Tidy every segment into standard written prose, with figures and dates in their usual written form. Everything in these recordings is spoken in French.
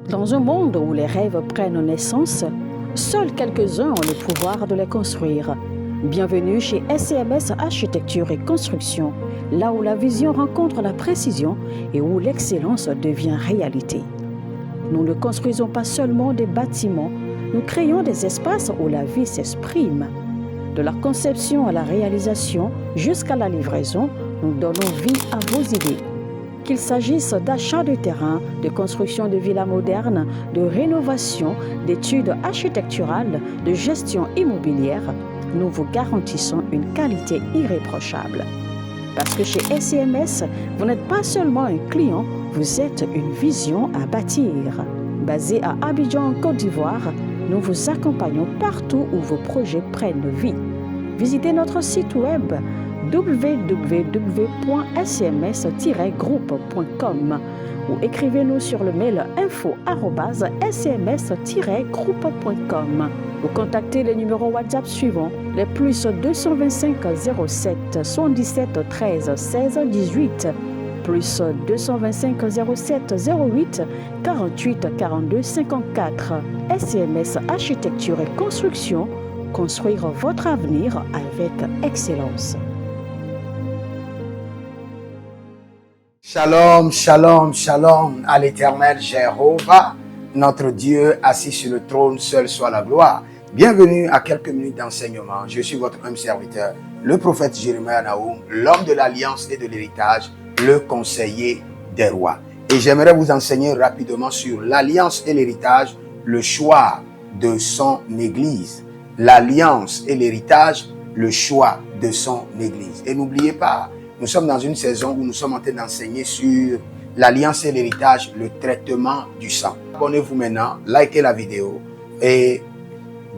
Dans un monde où les rêves prennent naissance, seuls quelques-uns ont le pouvoir de les construire. Bienvenue chez SCMS Architecture et Construction, là où la vision rencontre la précision et où l'excellence devient réalité. Nous ne construisons pas seulement des bâtiments, nous créons des espaces où la vie s'exprime. De la conception à la réalisation jusqu'à la livraison, nous donnons vie à vos idées. Qu'il s'agisse d'achat de terrain, de construction de villas modernes, de rénovation, d'études architecturales, de gestion immobilière, nous vous garantissons une qualité irréprochable. Parce que chez SCMS, vous n'êtes pas seulement un client, vous êtes une vision à bâtir. Basé à Abidjan, en Côte d'Ivoire, nous vous accompagnons partout où vos projets prennent vie. Visitez notre site web www.scms-groupe.com ou écrivez-nous sur le mail info@scms-groupe.com ou contactez les numéros WhatsApp suivants, les plus 225 07 77 13 16 18, plus 225 07 08 48 42 54. SCMS Architecture et Construction, construire votre avenir avec excellence. Shalom, shalom, shalom à l'Éternel Jéhovah, notre Dieu assis sur le trône, seul soit la gloire. Bienvenue à quelques minutes d'enseignement. Je suis votre humble serviteur, le prophète Jérémie Naoum, l'homme de l'alliance et de l'héritage, le conseiller des rois. Et j'aimerais vous enseigner rapidement sur l'alliance et l'héritage, le choix de son église. L'alliance et l'héritage, le choix de son église. Et n'oubliez pas, nous sommes dans une saison où nous sommes en train d'enseigner sur l'alliance et l'héritage, le traitement du sang. Abonnez-vous maintenant, likez la vidéo et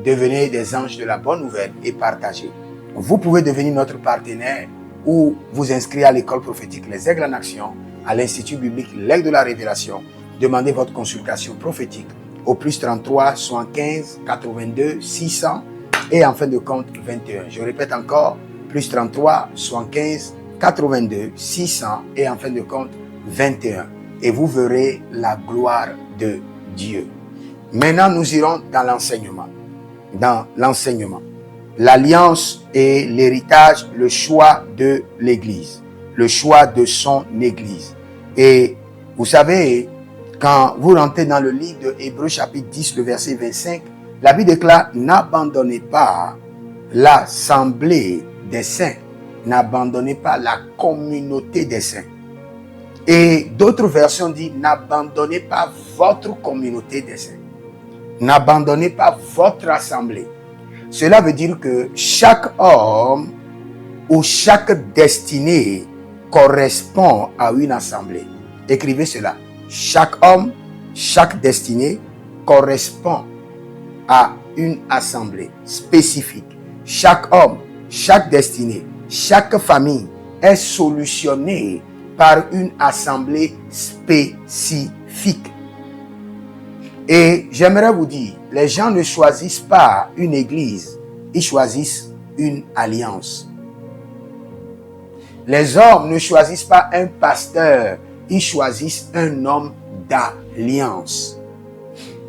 devenez des anges de la bonne nouvelle et partagez. Vous pouvez devenir notre partenaire ou vous inscrire à l'école prophétique Les Aigles en Action, à l'Institut biblique L'Aigle de la Révélation. Demandez votre consultation prophétique au plus 33 75 82 600 et en fin de compte 21. Je répète encore, plus 33 75 82 600 et en fin de compte 21. Et vous verrez la gloire de Dieu. Maintenant, nous irons dans l'enseignement. Dans l'enseignement. L'alliance et l'héritage, le choix de l'Église. Le choix de son Église. Et vous savez, quand vous rentrez dans le livre de Hébreux chapitre 10, le verset 25, la Bible déclare « N'abandonnez pas l'assemblée des saints. N'abandonnez pas la communauté des saints. » Et d'autres versions disent « N'abandonnez pas votre communauté des saints. N'abandonnez pas votre assemblée. » Cela veut dire que chaque homme ou chaque destinée correspond à une assemblée. Écrivez cela. Chaque homme, chaque destinée correspond à une assemblée spécifique. Chaque homme, chaque destinée, chaque famille est solutionnée par une assemblée spécifique. Et j'aimerais vous dire, les gens ne choisissent pas une église, ils choisissent une alliance. Les hommes ne choisissent pas un pasteur, ils choisissent un homme d'alliance.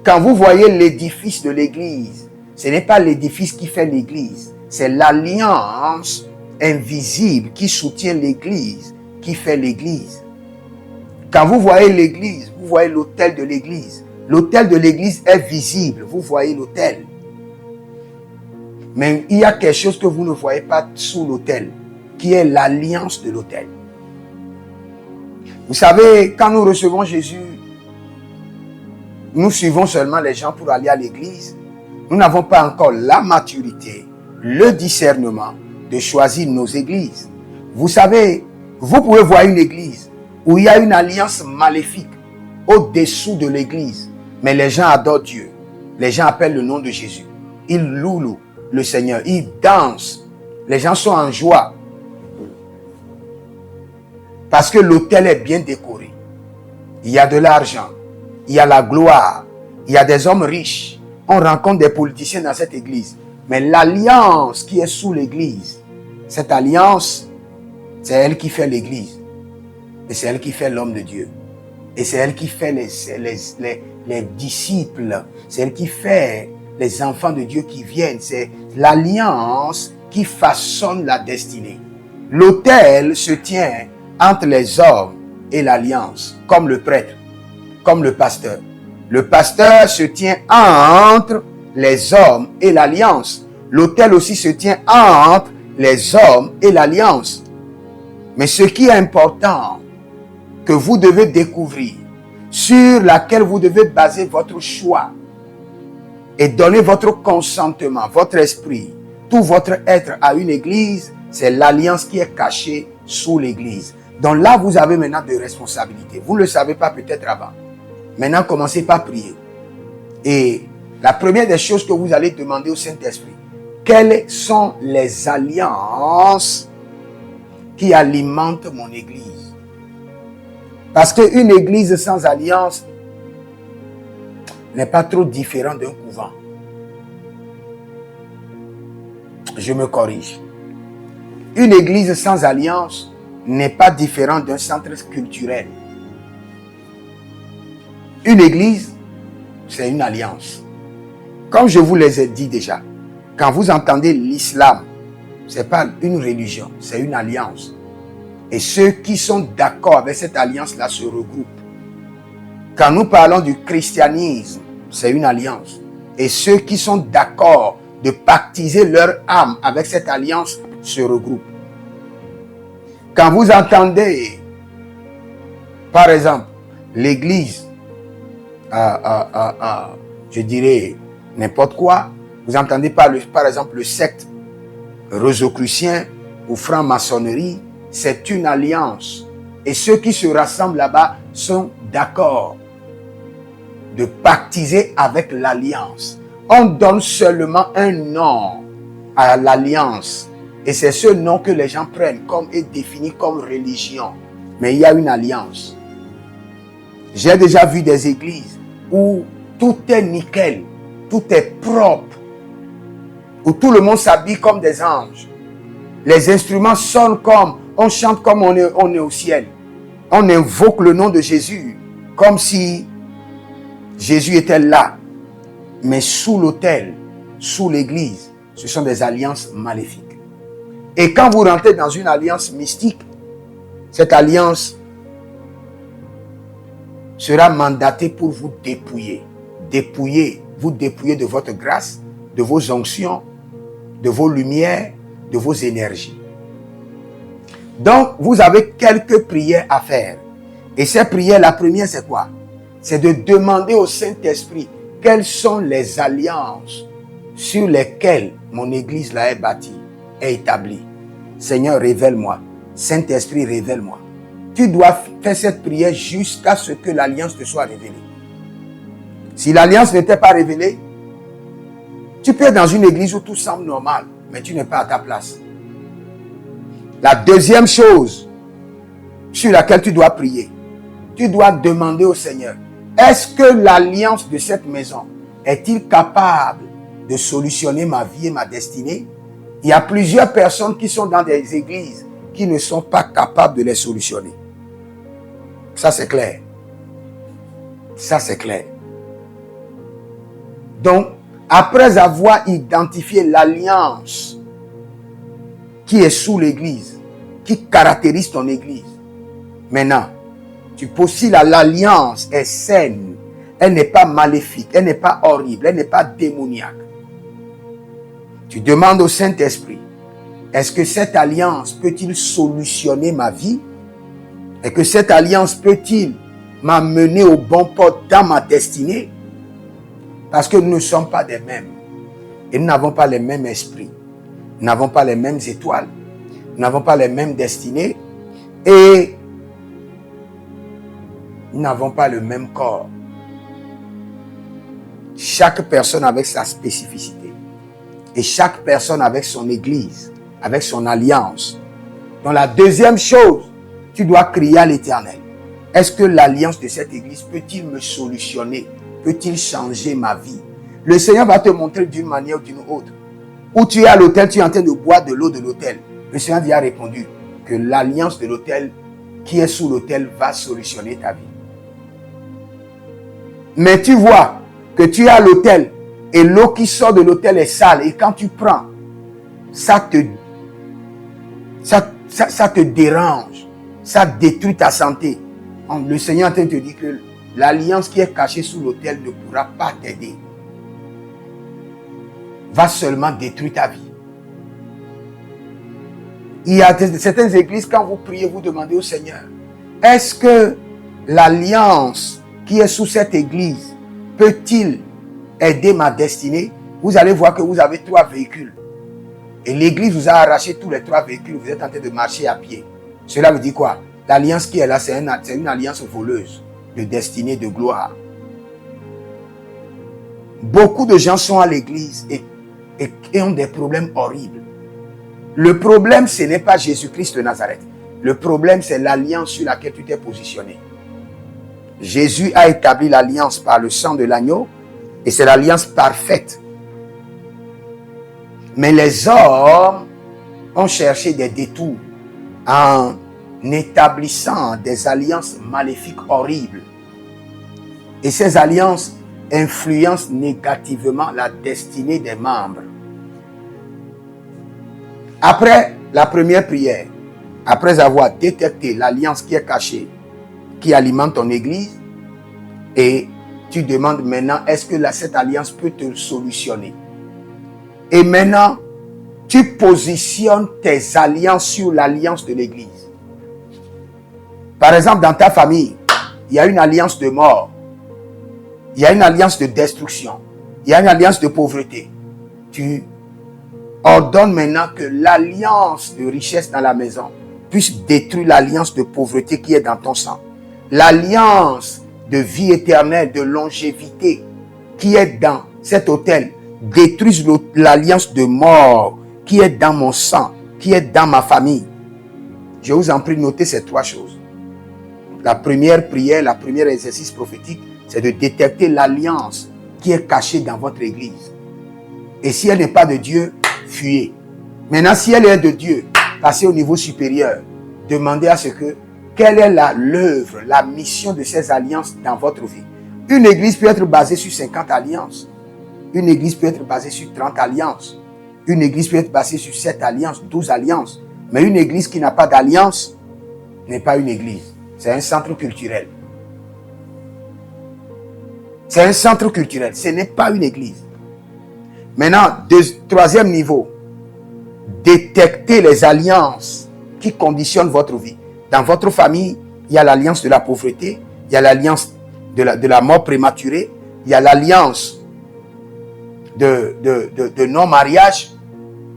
Quand vous voyez l'édifice de l'église, ce n'est pas l'édifice qui fait l'église, c'est l'alliance invisible qui soutient l'église, qui fait l'église. Quand vous voyez l'église, vous voyez l'autel de l'église. L'autel de l'église est visible, vous voyez l'autel. Mais il y a quelque chose que vous ne voyez pas sous l'autel, qui est l'alliance de l'autel. Vous savez, quand nous recevons Jésus, nous suivons seulement les gens pour aller à l'église. Nous n'avons pas encore la maturité, le discernement de choisir nos églises. Vous savez, vous pouvez voir une église où il y a une alliance maléfique au-dessous de l'église. Mais les gens adorent Dieu. Les gens appellent le nom de Jésus. Ils louent le Seigneur. Ils dansent. Les gens sont en joie. Parce que l'autel est bien décoré. Il y a de l'argent. Il y a la gloire. Il y a des hommes riches. On rencontre des politiciens dans cette église. Mais l'alliance qui est sous l'église, cette alliance, c'est elle qui fait l'église. Et c'est elle qui fait l'homme de Dieu. Et c'est elle qui fait les disciples. C'est elle qui fait les enfants de Dieu qui viennent. C'est l'alliance qui façonne la destinée. L'autel se tient entre les hommes et l'alliance, comme le prêtre, comme le pasteur. Le pasteur se tient entre les hommes et l'alliance. L'autel aussi se tient entre les hommes et l'alliance. Mais ce qui est important, que vous devez découvrir, sur laquelle vous devez baser votre choix et donner votre consentement, votre esprit, tout votre être à une église, c'est l'alliance qui est cachée sous l'église. Donc là, vous avez maintenant des responsabilités. Vous ne le savez pas peut-être avant. Maintenant, commencez par prier. Et la première des choses que vous allez demander au Saint-Esprit, quelles sont les alliances qui alimentent mon église? Parce qu'une église sans alliance n'est pas trop différente d'un couvent. Je me corrige. Une église sans alliance n'est pas différente d'un centre culturel. Une église, c'est une alliance. Comme je vous les ai dit déjà, quand vous entendez l'islam, ce n'est pas une religion, c'est une alliance. Et ceux qui sont d'accord avec cette alliance-là se regroupent. Quand nous parlons du christianisme, c'est une alliance. Et ceux qui sont d'accord de pactiser leur âme avec cette alliance se regroupent. Quand vous entendez, par exemple, l'église, je dirais n'importe quoi, vous entendez par exemple le secte rosicrucien ou franc-maçonnerie, c'est une alliance. Et ceux qui se rassemblent là-bas sont d'accord de pactiser avec l'alliance. On donne seulement un nom à l'alliance. Et c'est ce nom que les gens prennent comme est défini comme religion. Mais il y a une alliance. J'ai déjà vu des églises où tout est nickel, tout est propre, où tout le monde s'habille comme des anges. Les instruments sonnent comme, on chante comme on est au ciel. On invoque le nom de Jésus comme si Jésus était là. Mais sous l'autel, sous l'église, ce sont des alliances maléfiques. Et quand vous rentrez dans une alliance mystique, cette alliance sera mandatée pour vous dépouiller. Vous dépouiller de votre grâce, de vos onctions, de vos lumières, de vos énergies. Donc, vous avez quelques prières à faire. Et ces prières, la première, c'est quoi? C'est de demander au Saint-Esprit quelles sont les alliances sur lesquelles mon église là est bâtie, est établie. Seigneur, révèle-moi. Saint-Esprit, révèle-moi. Tu dois faire cette prière jusqu'à ce que l'alliance te soit révélée. Si l'alliance n'était pas révélée, tu peux être dans une église où tout semble normal, mais tu n'es pas à ta place. La deuxième chose sur laquelle tu dois prier, tu dois demander au Seigneur, est-ce que l'alliance de cette maison est-il capable de solutionner ma vie et ma destinée? Il y a plusieurs personnes qui sont dans des églises qui ne sont pas capables de les solutionner. Ça, c'est clair. Ça, c'est clair. Donc, après avoir identifié l'alliance qui est sous l'église, qui caractérise ton église, maintenant, tu poses si l'alliance est saine, elle n'est pas maléfique, elle n'est pas horrible, elle n'est pas démoniaque. Tu demandes au Saint-Esprit, est-ce que cette alliance peut-il solutionner ma vie? Est-ce que cette alliance peut-il m'amener au bon port dans ma destinée? Parce que nous ne sommes pas des mêmes. Et nous n'avons pas les mêmes esprits. Nous n'avons pas les mêmes étoiles. Nous n'avons pas les mêmes destinées. Et nous n'avons pas le même corps. Chaque personne avec sa spécificité. Et chaque personne avec son église, avec son alliance. Donc la deuxième chose, tu dois crier à l'Éternel. Est-ce que l'alliance de cette église peut-il me solutionner? Peut-il changer ma vie? Le Seigneur va te montrer d'une manière ou d'une autre. Où tu es à l'autel, tu es en train de boire de l'eau de l'autel. Le Seigneur lui a répondu que l'alliance de l'autel qui est sous l'autel va solutionner ta vie. Mais tu vois que tu es à l'autel et l'eau qui sort de l'autel est sale. Et quand tu prends, ça te dérange. Ça détruit ta santé. Le Seigneur te dit que l'alliance qui est cachée sous l'autel ne pourra pas t'aider. Va seulement détruire ta vie. Il y a certaines églises, quand vous priez, vous demandez au Seigneur, est-ce que l'alliance qui est sous cette église peut-il aider ma destinée? Vous allez voir que vous avez 3 véhicules. Et l'église vous a arraché tous les 3 véhicules. Vous êtes en train de marcher à pied. Cela veut dire quoi? L'alliance qui est là, c'est une alliance voleuse de destinée, de gloire. Beaucoup de gens sont à l'église et ont des problèmes horribles. Le problème, ce n'est pas Jésus-Christ de Nazareth. Le problème, c'est l'alliance sur laquelle tu t'es positionné. Jésus a établi l'alliance par le sang de l'agneau et c'est l'alliance parfaite. Mais les hommes ont cherché des détours en établissant des alliances maléfiques horribles. Et ces alliances influencent négativement la destinée des membres. Après la première prière, après avoir détecté l'alliance qui est cachée, qui alimente ton église, et tu demandes maintenant, est-ce que cette alliance peut te solutionner? Et maintenant, tu positionnes tes alliances sur l'alliance de l'église. Par exemple, dans ta famille, il y a une alliance de mort. Il y a une alliance de destruction. Il y a une alliance de pauvreté. Tu ordonnes maintenant que l'alliance de richesse dans la maison puisse détruire l'alliance de pauvreté qui est dans ton sang. L'alliance de vie éternelle, de longévité qui est dans cet autel détruise l'alliance de mort qui est dans mon sang, qui est dans ma famille. Je vous en prie de noter ces 3 choses. La première prière, la première exercice prophétique, c'est de détecter l'alliance qui est cachée dans votre église. Et si elle n'est pas de Dieu, fuyez. Maintenant, si elle est de Dieu, passez au niveau supérieur. Demandez à ce que, quelle est l'œuvre, la mission de ces alliances dans votre vie. Une église peut être basée sur 50 alliances. Une église peut être basée sur 30 alliances. Une église peut être basée sur 7 alliances, 12 alliances. Mais une église qui n'a pas d'alliance n'est pas une église. C'est un centre culturel. C'est un centre culturel. Ce n'est pas une église. Maintenant, 3e niveau. Détectez les alliances qui conditionnent votre vie. Dans votre famille, il y a l'alliance de la pauvreté, il y a l'alliance de la mort prématurée, il y a l'alliance de non-mariage,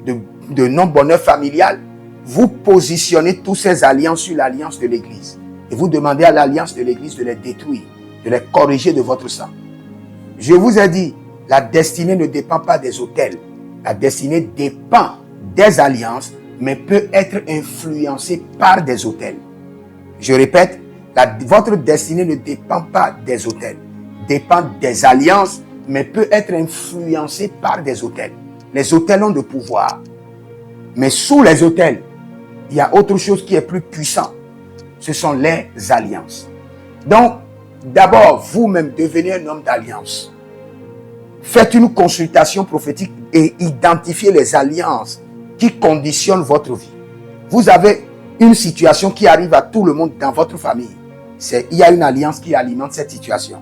de non-bonheur familial. Vous positionnez toutes ces alliances sur l'alliance de l'église. Et vous demandez à l'alliance de l'église de les détruire, de les corriger de votre sang. Je vous ai dit, la destinée ne dépend pas des autels. La destinée dépend des alliances, mais peut être influencée par des autels. Je répète, votre destinée ne dépend pas des autels. Dépend des alliances, mais peut être influencée par des autels. Les autels ont de pouvoir. Mais sous les autels, il y a autre chose qui est plus puissant. Ce sont les alliances. Donc, d'abord, vous-même devenez un homme d'alliance. Faites une consultation prophétique et identifiez les alliances qui conditionnent votre vie. Vous avez une situation qui arrive à tout le monde dans votre famille. Il y a une alliance qui alimente cette situation.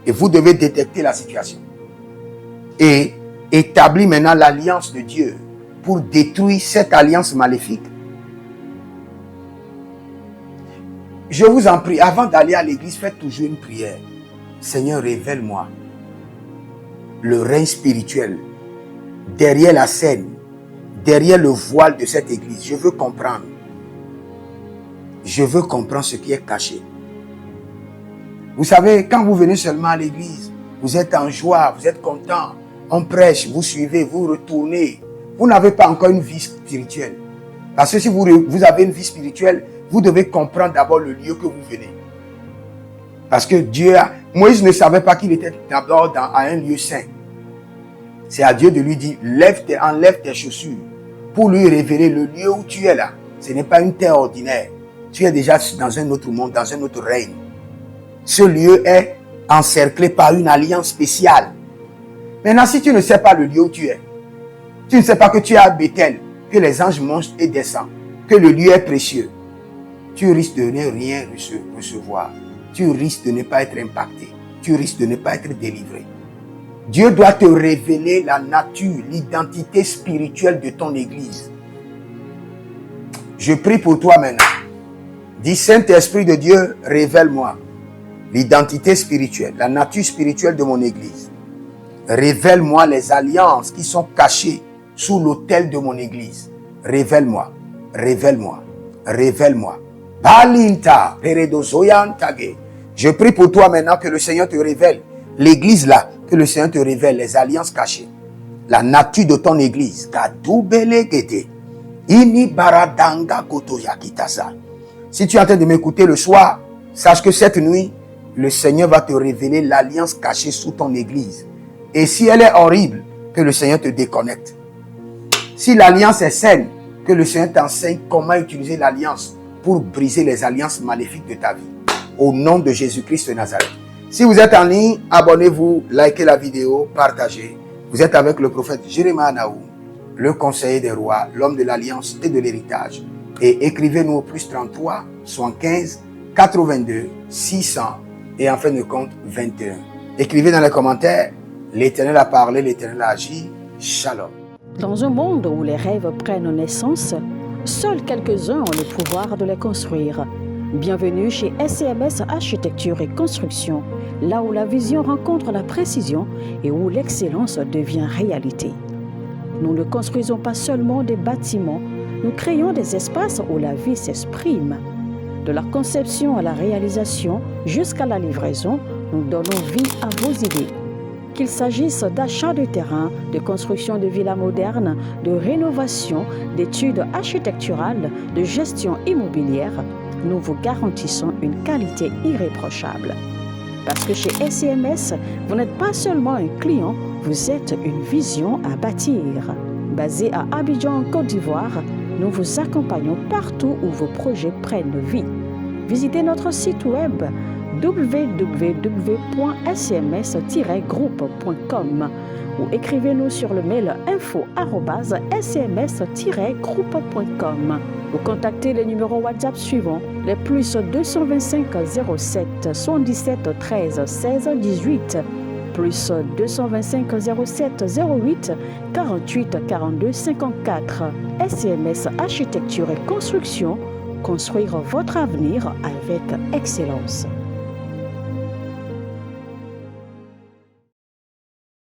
Et vous devez détecter la situation. Et établir maintenant l'alliance de Dieu pour détruire cette alliance maléfique. Je vous en prie, avant d'aller à l'église, faites toujours une prière. Seigneur, révèle-moi le règne spirituel derrière la scène, derrière le voile de cette église. Je veux comprendre. Je veux comprendre ce qui est caché. Vous savez, quand vous venez seulement à l'église, vous êtes en joie, vous êtes content. On prêche, vous suivez, vous retournez. Vous n'avez pas encore une vie spirituelle. Parce que si vous avez une vie spirituelle, vous devez comprendre d'abord le lieu que vous venez. Parce que Moïse ne savait pas qu'il était d'abord à un lieu saint. C'est à Dieu de lui dire, enlève tes chaussures pour lui révéler le lieu où tu es là. Ce n'est pas une terre ordinaire. Tu es déjà dans un autre monde, dans un autre règne. Ce lieu est encerclé par une alliance spéciale. Maintenant, si tu ne sais pas le lieu où tu es, tu ne sais pas que tu es à Bethel, que les anges montent et descendent, que le lieu est précieux, tu risques de ne rien recevoir. Tu risques de ne pas être impacté. Tu risques de ne pas être délivré. Dieu doit te révéler la nature, l'identité spirituelle de ton église. Je prie pour toi maintenant. Dis, Saint-Esprit de Dieu, révèle-moi l'identité spirituelle, la nature spirituelle de mon église. Révèle-moi les alliances qui sont cachées sous l'autel de mon église. Révèle-moi, révèle-moi, révèle-moi. Balinta, peredozoyantage. Je prie pour toi maintenant que le Seigneur te révèle l'église là, que le Seigneur te révèle les alliances cachées, la nature de ton église. Si tu es en train de m'écouter le soir, sache que cette nuit, le Seigneur va te révéler l'alliance cachée sous ton église. Et si elle est horrible, que le Seigneur te déconnecte. Si l'alliance est saine, que le Seigneur t'enseigne comment utiliser l'alliance pour briser les alliances maléfiques de ta vie. Au nom de Jésus-Christ de Nazareth. Si vous êtes en ligne, abonnez-vous, likez la vidéo, partagez. Vous êtes avec le prophète Jérémie Naoum, le conseiller des rois, l'homme de l'alliance et de l'héritage. Et écrivez-nous au +33 75 82 600 et en fin de compte 21. Écrivez dans les commentaires, l'Éternel a parlé, l'Éternel a agi. Shalom. Dans un monde où les rêves prennent naissance, seuls quelques-uns ont le pouvoir de les construire. Bienvenue chez SCMS Architecture et Construction, là où la vision rencontre la précision et où l'excellence devient réalité. Nous ne construisons pas seulement des bâtiments, nous créons des espaces où la vie s'exprime. De la conception à la réalisation jusqu'à la livraison, nous donnons vie à vos idées. Qu'il s'agisse d'achat de terrain, de construction de villas modernes, de rénovation, d'études architecturales, de gestion immobilière, nous vous garantissons une qualité irréprochable. Parce que chez SCMS, vous n'êtes pas seulement un client, vous êtes une vision à bâtir. Basé à Abidjan, en Côte d'Ivoire, nous vous accompagnons partout où vos projets prennent vie. Visitez notre site web www.scms-groupe.com ou écrivez-nous sur le mail info@scms-groupe.com ou contactez les numéros WhatsApp suivants, les +225 07 77 13 16 18, +225 07 08 48 42 54. SCMS Architecture et Construction, construire votre avenir avec excellence.